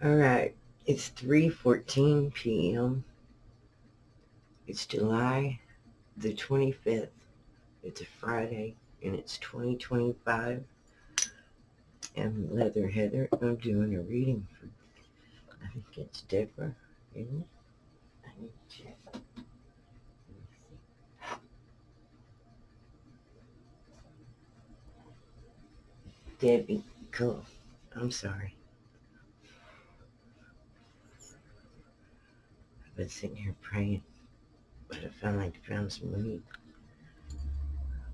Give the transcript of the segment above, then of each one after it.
Alright, it's 3:14 p.m. It's July the 25th. It's a Friday, and it's 2025. I'm Leather Heather. I'm doing a reading for, I think it's Deborah, isn't it? I need to check. Let me see. Debbie, cool. I'm sorry. I've been sitting here praying, but I found some weed.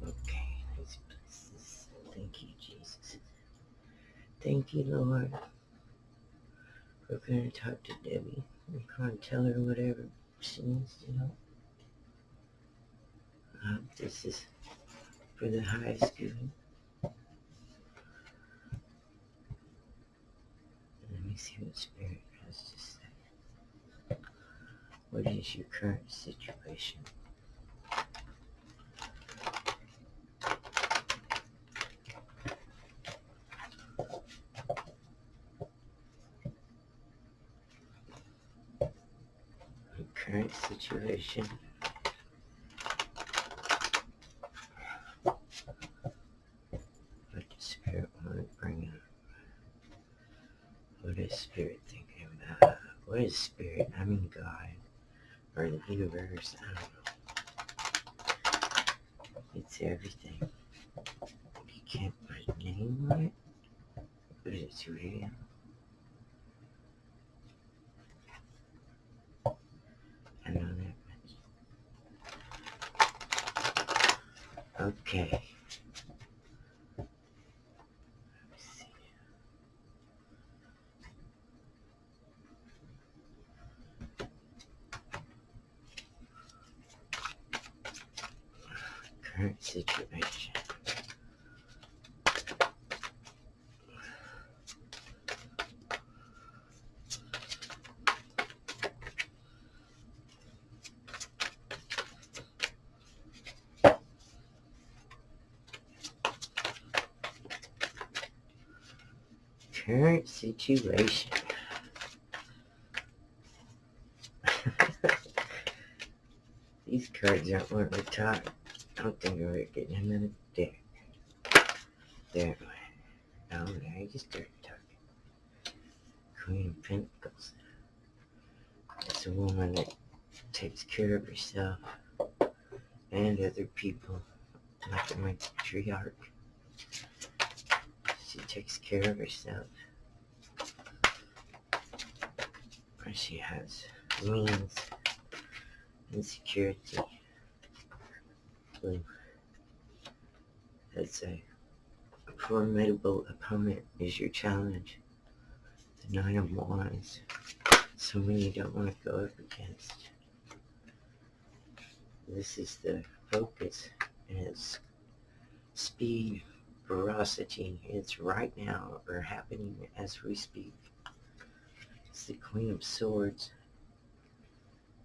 Okay, these places. Thank you, Jesus. Thank you, Lord. We're going to talk to Debbie. We're going to tell her whatever she needs to know. This is for the highest good. Let me see what Spirit has to say. What is your current situation? Your current situation. What does Spirit want to bring up? What is Spirit thinking about? What is Spirit? I mean God. Or the universe. I don't know. It's everything. You can't put a name on it, but it's real. I know that much. Okay. Let's see. Current situation. Current situation. These cards aren't what we're talking. I don't think we're getting another deck. There. Oh, now you just started talking. Queen of Pentacles. It's a woman that takes care of herself and other people, like a matriarch. She takes care of herself. She has means and security. That's a formidable opponent is your challenge. The Nine of Wands. Someone you don't want to go up against. This is the focus, and it's speed, ferocity. It's right now or happening as we speak. It's the Queen of Swords.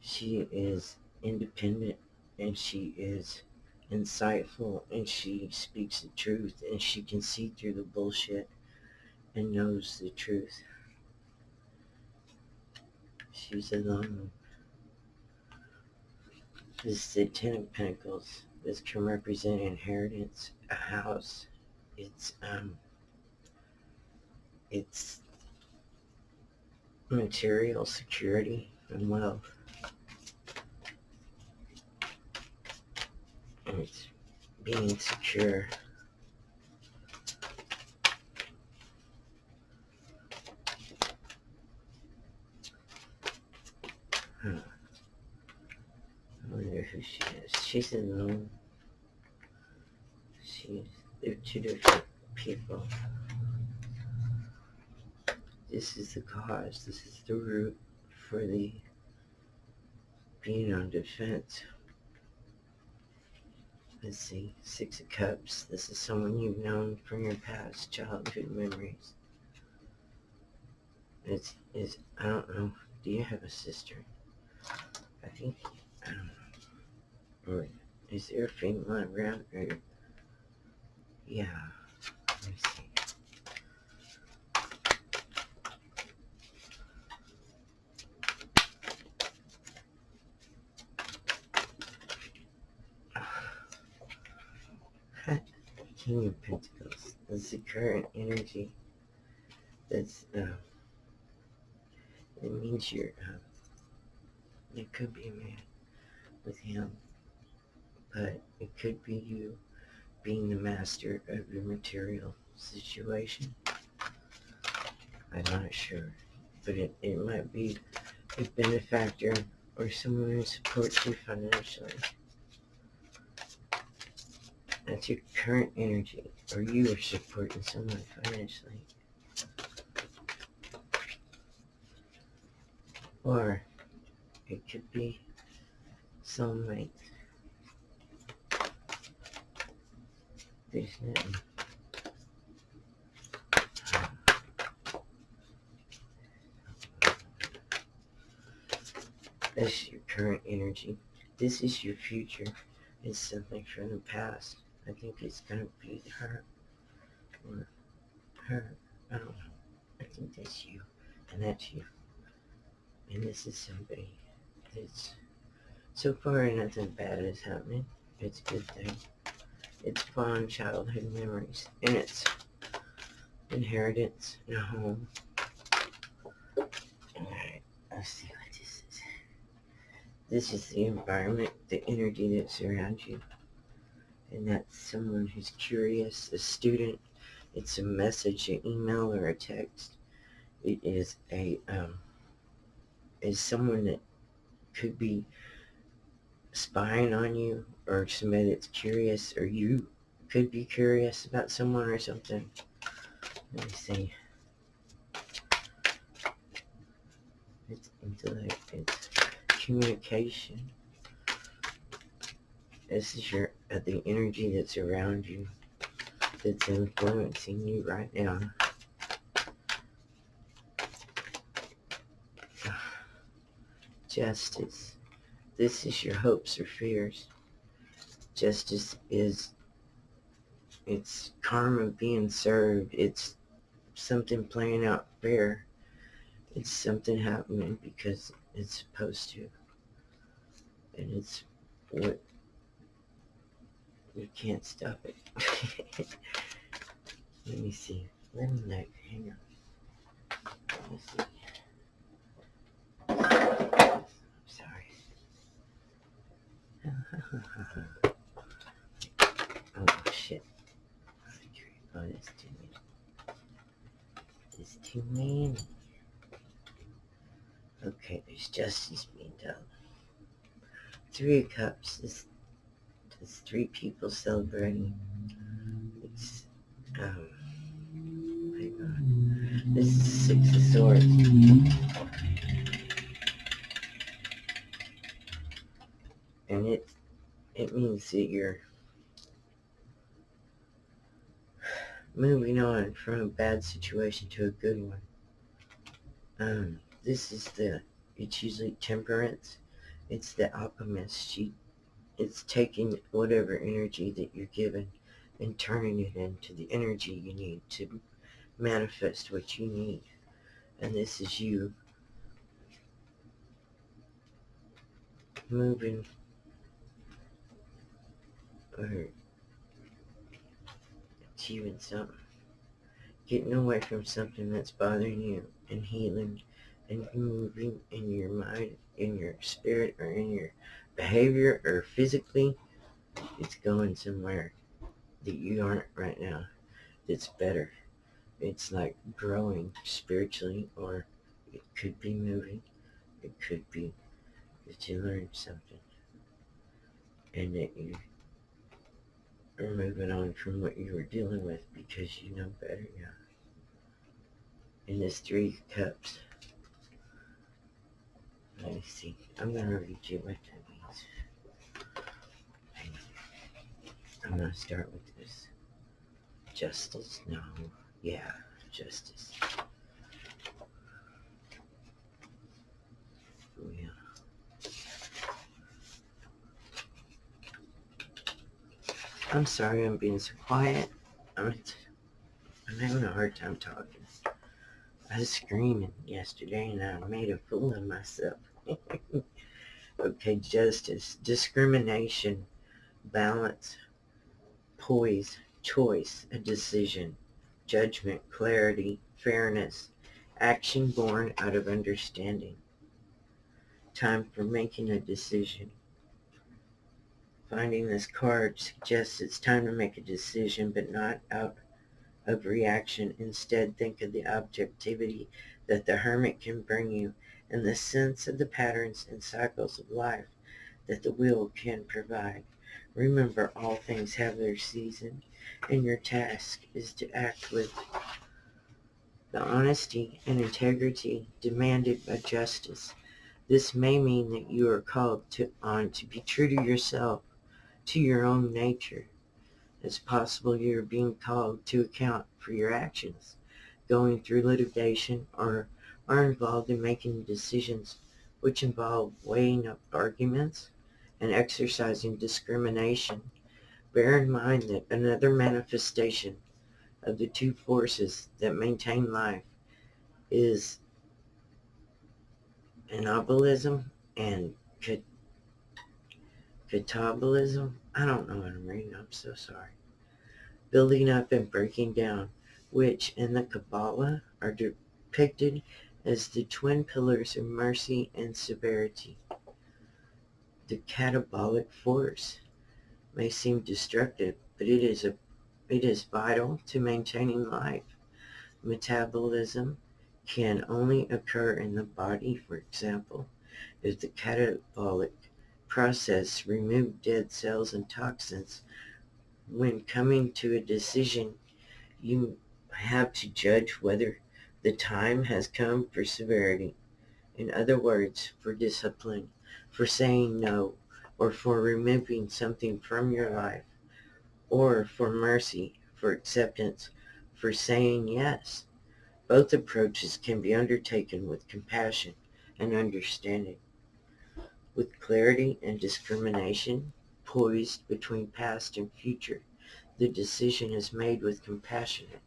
She is independent, and she is insightful, and she speaks the truth, and she can see through the bullshit and knows the truth. She's alone. This is the Ten of Pentacles. This can represent inheritance, a house. It's material security and wealth. And it's being secure. Huh. I wonder who she is. She's alone. They're two different people. This is the cause. This is the root for the being on defense. Let's see. Six of Cups. This is someone you've known from your past childhood memories. I don't know. Do you have a sister? I think, I don't know. Or is there a female around? Or, yeah. Let me see. King of Pentacles. That's the current energy. That's, it means it could be a man with him, but it could be you being the master of your material situation. I'm not sure, but it might be a benefactor or someone who supports you financially. That's your current energy, or you are supporting someone financially. Or it could be soulmate. There's nothing. That's your current energy. This is your future. It's something from the past. I think it's going to be her. Or her. I don't know. I think that's you. And that's you. And this is somebody that's... So far, nothing bad is happening. It's a good thing. It's fond childhood memories. And it's inheritance and a home. Alright, let's see what this is. This is the environment, the energy that surrounds you. And that's someone who's curious, a student. It's a message, an email, or a text. It is is someone that could be spying on you, or somebody that's curious, or you could be curious about someone or something. Let me see. It's intellect, it's communication. This is the energy that's around you, that's influencing you right now. Justice. This is your hopes or fears. Justice is, it's karma being served. It's something playing out fair. It's something happening because it's supposed to. And it's what, you can't stop it. Let me see. Let me look. Hang on. Let me see. Sorry. Oh shit. Oh, that's too many. It's too many. Okay, there's justice being done. 3 of Cups. It's 3 people celebrating. It's hang on. This is 6 of Swords. And it means that you're moving on from a bad situation to a good one. This is it's usually Temperance. It's the alchemist. It's taking whatever energy that you're given and turning it into the energy you need to manifest what you need. And this is you moving or achieving something. Getting away from something that's bothering you and healing and moving in your mind, in your spirit, or in your behavior, or physically. It's going somewhere that you aren't right now. It's better. It's like growing spiritually, or it could be moving. It could be that you learned something and that you are moving on from what you were dealing with because you know better now. In this 3 of Cups, let me see. I'm going to read you what that means. I'm going to start with this. Justice? No. Yeah, justice. Oh, yeah. I'm sorry I'm being so quiet. I'm having a hard time talking. I was screaming yesterday and I made a fool of myself. Okay, justice, discrimination, balance, poise, choice, a decision, judgment, clarity, fairness, action born out of understanding. Time for making a decision. Finding this card suggests it's time to make a decision, but not out of reaction. Instead, think of the objectivity that the Hermit can bring you and the sense of the patterns and cycles of life that the wheel can provide. Remember, all things have their season, and your task is to act with the honesty and integrity demanded by justice. This may mean that you are called to be true to yourself, to your own nature. It's possible you are being called to account for your actions, going through litigation, or are involved in making decisions which involve weighing up arguments and exercising discrimination. Bear in mind that another manifestation of the two forces that maintain life is anabolism and catabolism. I don't know what I'm reading, I'm so sorry. Building up and breaking down, which in the Kabbalah are depicted as the twin pillars of mercy and severity. The catabolic force may seem destructive, but it is vital to maintaining life. Metabolism can only occur in the body, for example, if the catabolic process removes dead cells and toxins. When coming to a decision, you have to judge whether the time has come for severity. In other words, for discipline, for saying no, or for removing something from your life, or for mercy, for acceptance, for saying yes. Both approaches can be undertaken with compassion and understanding, with clarity and discrimination, poised between past and future. The decision is made with compassionate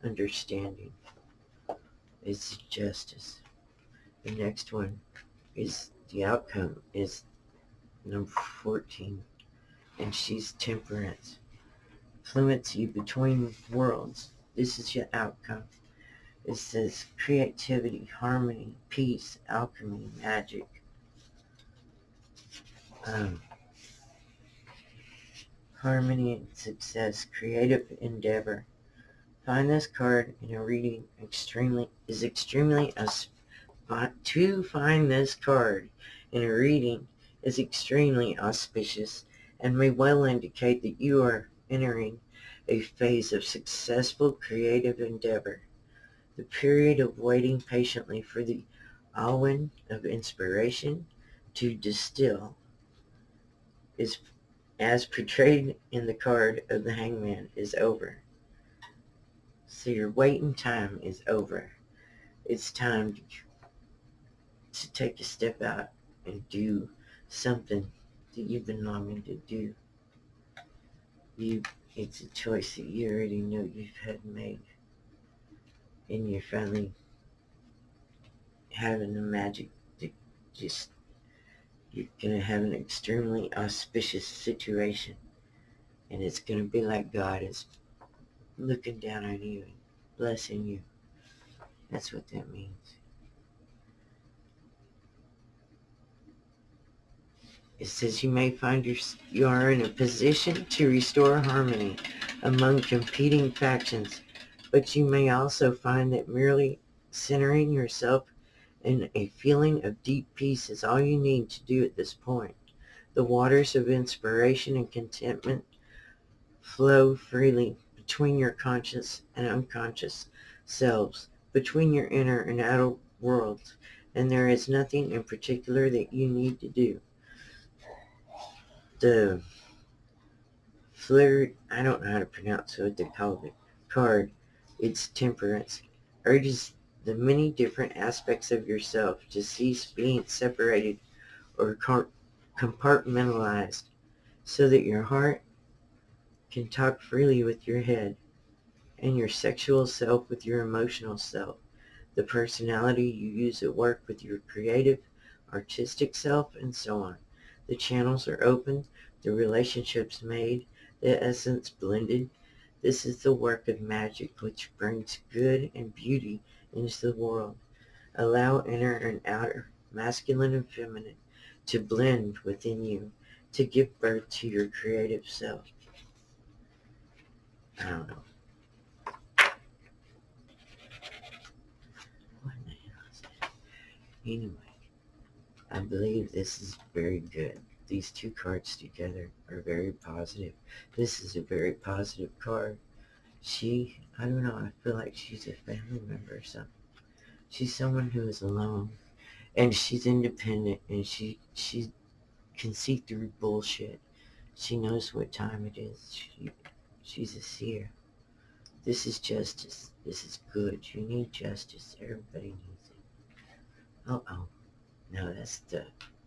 understanding. It's justice. The next one is the outcome is number 14, and she's temperance. Fluency between worlds. This is your outcome. It says creativity, harmony, peace, alchemy, magic. Harmony and success, creative endeavor. Find this card in a reading to find this card in a reading is extremely auspicious and may well indicate that you are entering a phase of successful creative endeavor. The period of waiting patiently for the awen of inspiration to distill is, as portrayed in the card of the Hangman, is over. So your waiting time is over. It's time to take a step out and do something that you've been longing to do. It's a choice that you already know you've had made, and you're finally having the magic to just, you're gonna have an extremely auspicious situation, and it's gonna be like God is looking down on you and blessing you. That's what that means. It says you may find you are in a position to restore harmony among competing factions, but you may also find that merely centering yourself in a feeling of deep peace is all you need to do at this point. The waters of inspiration and contentment flow freely between your conscious and unconscious selves, between your inner and outer worlds, and there is nothing in particular that you need to do. The flirt, I don't know how to pronounce what they call it, card, it's temperance, urges the many different aspects of yourself to cease being separated or compartmentalized, so that your heart can talk freely with your head, and your sexual self with your emotional self, the personality you use at work with your creative, artistic self, and so on. The channels are open, the relationships made, the essence blended, This is the work of magic which brings good and beauty into the world. Allow inner and outer, masculine and feminine, to blend within you, to give birth to your creative self. I don't know. What the hell is that? Anyway, I believe this is very good. These two cards together are very positive. This is a very positive card. I don't know, I feel like she's a family member or something. She's someone who is alone, and she's independent, and she can see through bullshit. She knows what time it is. She's a seer. This is justice. This is good. You need justice. Everybody needs it. Oh. No, that's the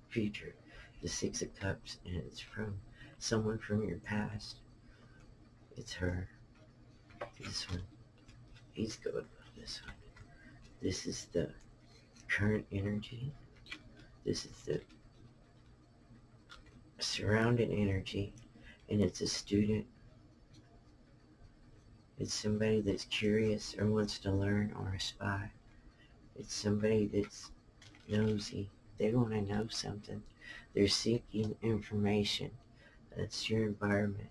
future. The Six of Cups, and it's from someone from your past. It's her. This one. He's good with this one. This is the current energy. This is the surrounding energy, and it's a student. It's somebody that's curious or wants to learn, or a spy. It's somebody that's nosy. They want to know something. They're seeking information. That's your environment.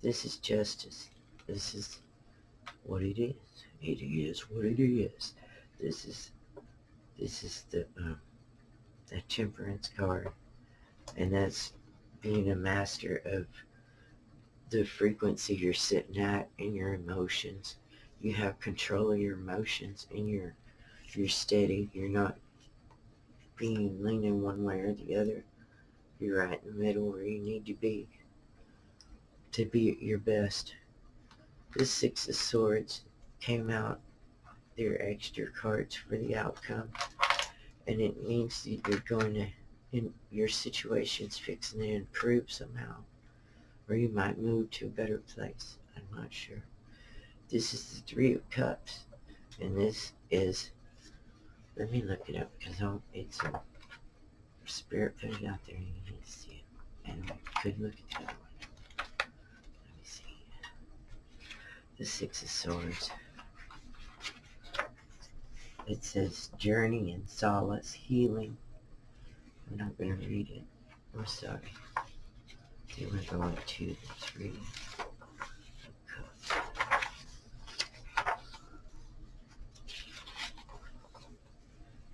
This is justice. This is what it is. It is what it is. This is the temperance card, and that's being a master of the frequency you're sitting at in your emotions. You have control of your emotions, and you're steady. You're not being leaning one way or the other. You're right in the middle where you need to be at your best. This Six of Swords came out. They're extra cards for the outcome, and it means that you're going to, your situation's fixing to improve somehow, or you might move to a better place. I'm not sure. This is the Three of Cups, and this is, let me look it up because it's a spirit put it out there and you need to see it. And I could look at the other one. Let me see. The Six of Swords. It says journey and solace, healing. I'm not going to read it. I'm sorry. They were going to the Three of Cups.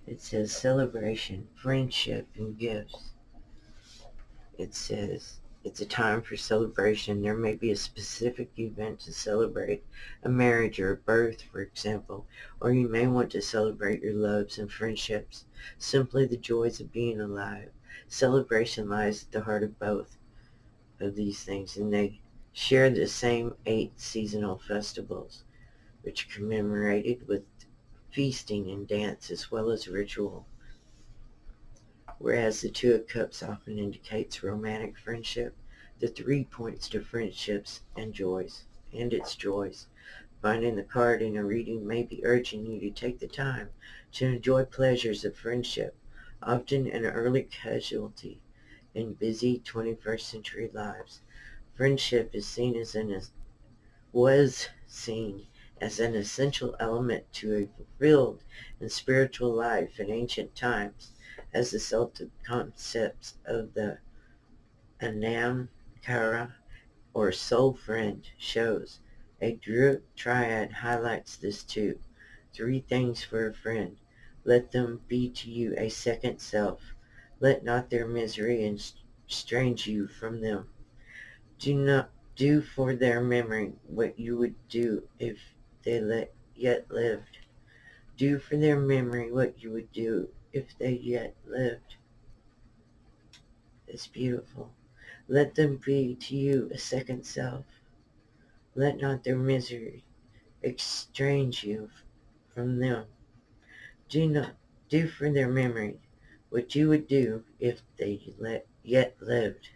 It says celebration, friendship, and gifts. It says it's a time for celebration. There may be a specific event to celebrate, a marriage or a birth, for example, or you may want to celebrate your loves and friendships, simply the joys of being alive. Celebration lies at the heart of both of these things, and they share the same 8 seasonal festivals, which are commemorated with feasting and dance as well as ritual. Whereas the Two of Cups often indicates romantic friendship, the Three points to friendships and its joys. Finding the card in a reading may be urging you to take the time to enjoy pleasures of friendship, often an early casualty in busy 21st century lives. Friendship is was seen as an essential element to a fulfilled and spiritual life in ancient times, as the Celtic concepts of the Anam Cara, or soul friend, shows. A Druid triad highlights this too. 3 things for a friend. Let them be to you a second self. Let not their misery estrange you from them. Do for their memory what you would do if they yet lived. Do for their memory what you would do if they yet lived. It's beautiful. Let them be to you a second self. Let not their misery estrange you from them. Do for their memory what you would do if they yet lived.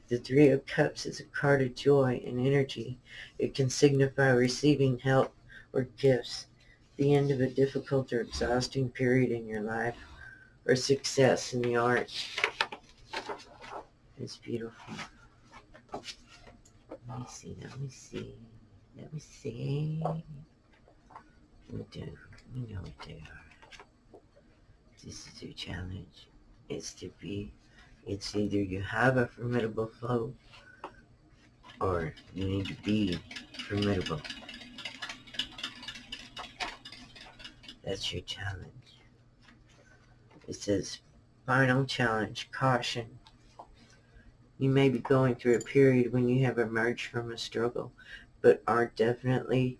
The Three of Cups is a card of joy and energy. It can signify receiving help or gifts, the end of a difficult or exhausting period in your life, or success in the arts. It's beautiful. Let me see. see. We know what they are. This is your challenge. It's either you have a formidable foe or you need to be formidable. That's your challenge. It says, final challenge, caution. You may be going through a period when you have emerged from a struggle, but are defensively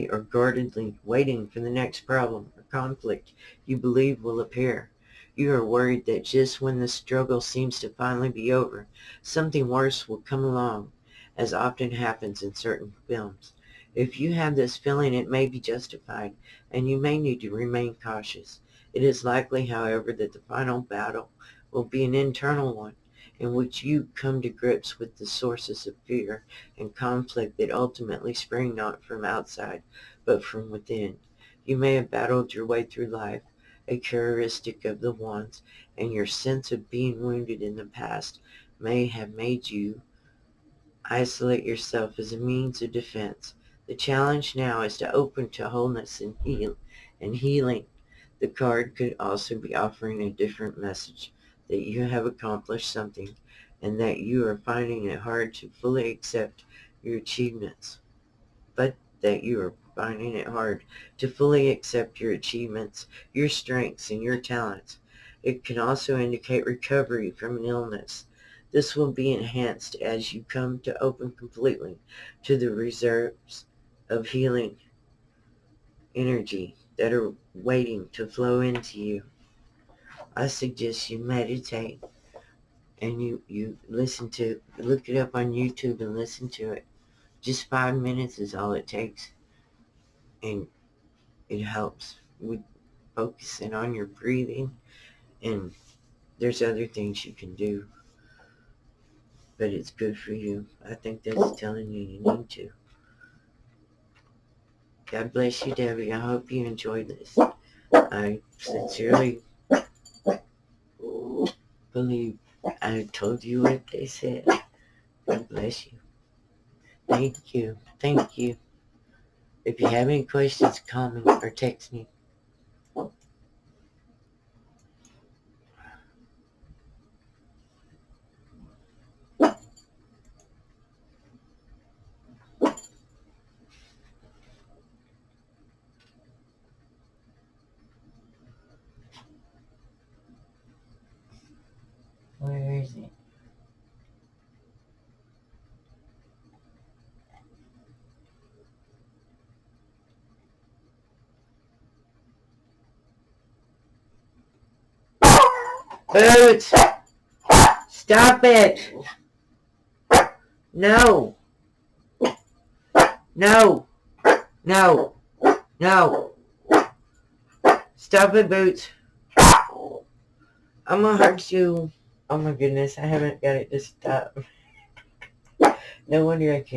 or guardedly waiting for the next problem or conflict you believe will appear. You are worried that just when the struggle seems to finally be over, something worse will come along, as often happens in certain films. If you have this feeling, it may be justified, and you may need to remain cautious. It is likely, however, that the final battle will be an internal one, in which you come to grips with the sources of fear and conflict that ultimately spring not from outside, but from within. You may have battled your way through life, a characteristic of the ones, and your sense of being wounded in the past may have made you isolate yourself as a means of defense. The challenge now is to open to wholeness and healing. The card could also be offering a different message, that you have accomplished something and that you are finding it hard to fully accept your achievements. Your strengths, and your talents. It can also indicate recovery from an illness. This will be enhanced as you come to open completely to the reserves of healing energy that are waiting to flow into you. I suggest you meditate and you look it up on YouTube and listen to it. Just 5 minutes is all it takes, and it helps with focusing on your breathing, and there's other things you can do, but it's good for you. I think that's telling you need to. God bless you, Debbie. I hope you enjoyed this. I sincerely believe I told you what they said. God bless you. Thank you. Thank you. If you have any questions, call me or text me. Where is it? Boots! Stop it! No! No! No! No! Stop it, Boots! I'm gonna hurt you. Oh my goodness, I haven't got it to stop. No wonder I can't.